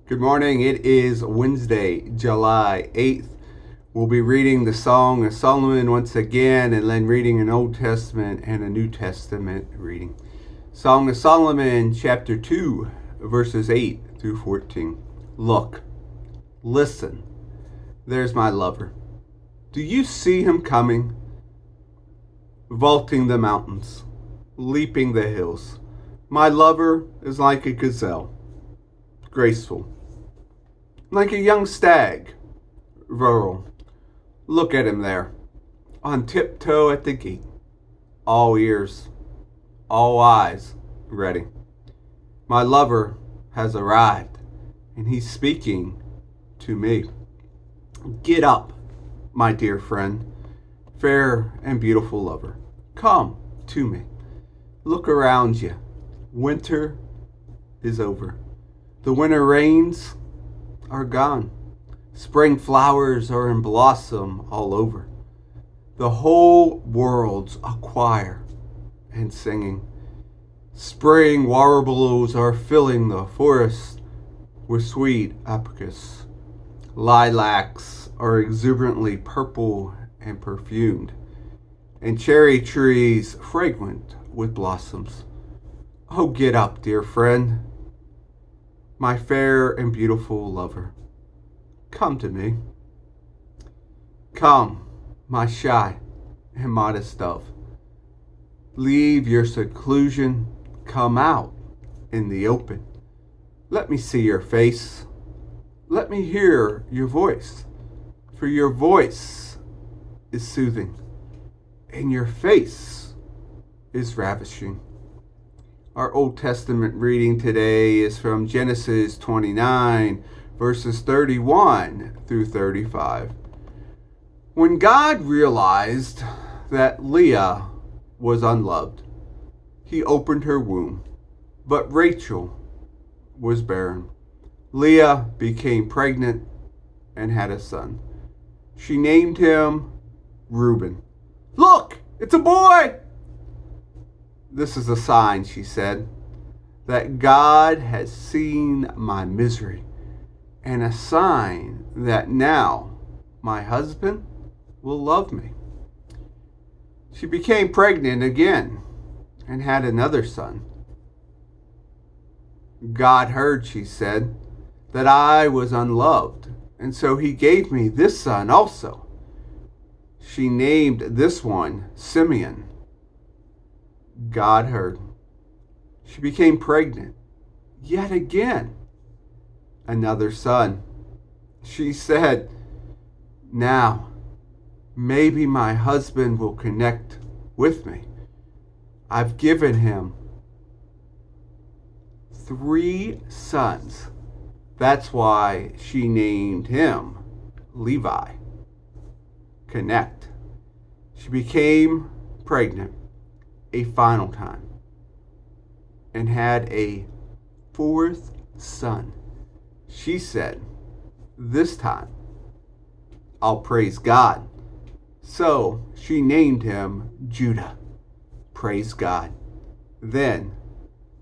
Good morning. It is Wednesday, July 8th. We'll be reading the Song of Solomon once again and then reading an Old Testament and a New Testament reading. Song of Solomon, chapter 2, verses 8 through 14. Look, listen, there's my lover. Do you see him coming? Vaulting the mountains, leaping the hills. My lover is like a gazelle, graceful, like a young stag, rural. Look at him there, on tiptoe at the gate, all ears, all eyes ready. My lover has arrived, and he's speaking to me. Get up, my dear friend, fair and beautiful lover. Come to me. Look around you. Winter is over. The winter rains are gone. Spring flowers are in blossom all over. The whole world's a choir and singing. Spring warbles are filling the forest with sweet apricots. Lilacs are exuberantly purple and perfumed, and cherry trees fragrant with blossoms. Oh, get up, dear friend, my fair and beautiful lover. Come to me. Come, my shy and modest dove. Leave your seclusion, come out in the open. Let me see your face. Let me hear your voice, for your voice is soothing, and your face is ravishing. Our Old Testament reading today is from Genesis 29, verses 31 through 35. When God realized that Leah was unloved, he opened her womb, but Rachel was barren. Leah became pregnant and had a son. She named him Reuben. Look, it's a boy! This is a sign, she said, that God has seen my misery, and a sign that now my husband will love me. She became pregnant again and had another son. God heard, she said, that I was unloved, and so he gave me this son also. She named this one Simeon. God heard. She became pregnant yet again. Another son. She said, now maybe my husband will connect with me. I've given him 3 sons. That's why she named him Levi. Connect. She became pregnant a final time and had a 4th son. She said, this time I'll praise God. So she named him Judah. Praise God. Then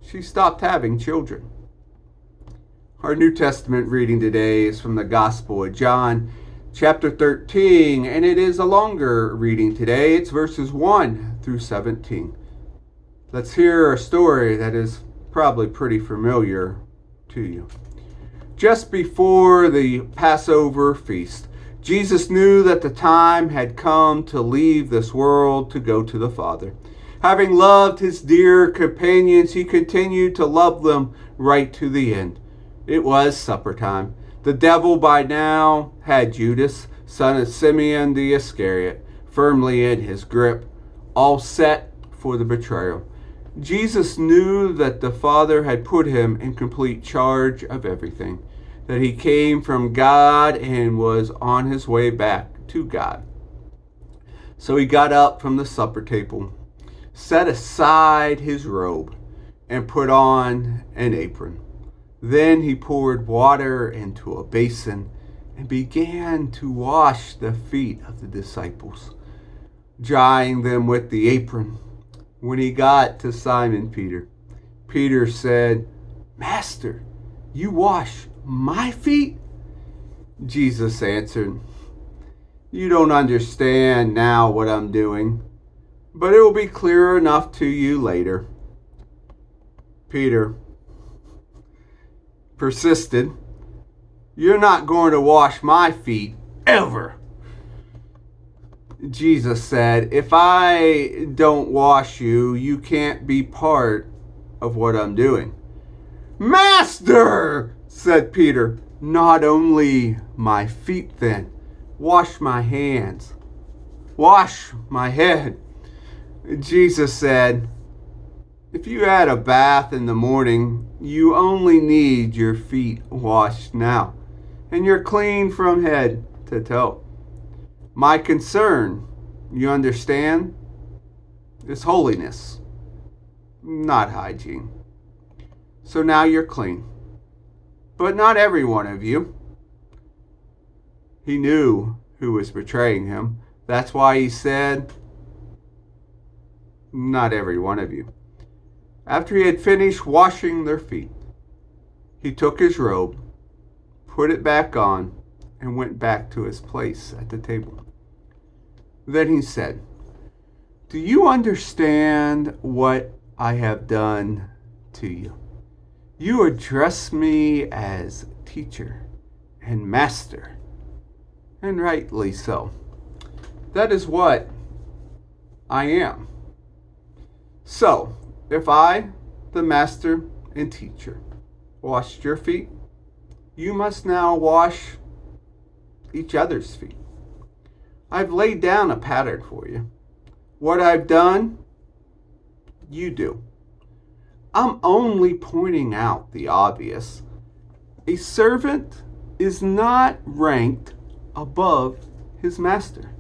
she stopped having children. Our New Testament reading today is from the Gospel of John, chapter 13, and it is a longer reading today. It's verses 1 through 17. Let's hear a story that is probably pretty familiar to you. Just before the Passover feast, Jesus knew that the time had come to leave this world to go to the Father. Having loved his dear companions, he continued to love them right to the end. It was supper time. The devil by now had Judas, son of Simeon the Iscariot, firmly in his grip, all set for the betrayal. Jesus knew that the Father had put him in complete charge of everything, that he came from God and was on his way back to God. So he got up from the supper table, set aside his robe, and put on an apron. Then he poured water into a basin and began to wash the feet of the disciples, drying them with the apron. When he got to Simon Peter, Peter said, Master, you wash my feet? Jesus answered, you don't understand now what I'm doing, but it will be clear enough to you later. Peter persisted, you're not going to wash my feet, ever. Jesus said, if I don't wash you, you can't be part of what I'm doing. Master, said Peter, not only my feet then, wash my hands, wash my head. Jesus said, if you had a bath in the morning, you only need your feet washed now, and you're clean from head to toe. My concern, you understand, is holiness, not hygiene. So now you're clean. But not every one of you. He knew who was betraying him. That's why he said, not every one of you. After he had finished washing their feet, he took his robe, put it back on, and went back to his place at the table. Then he said, do you understand what I have done to you? You address me as teacher and master, and rightly so. That is what I am. So, if I, the master and teacher, washed your feet, you must now wash each other's feet. I've laid down a pattern for you. What I've done, you do. I'm only pointing out the obvious. A servant is not ranked above his master.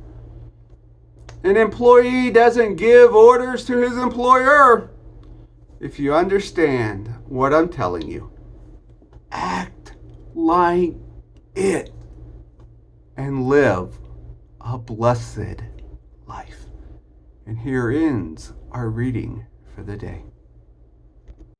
An employee doesn't give orders to his employer. If you understand what I'm telling you, act like it and live a blessed life. And here ends our reading for the day.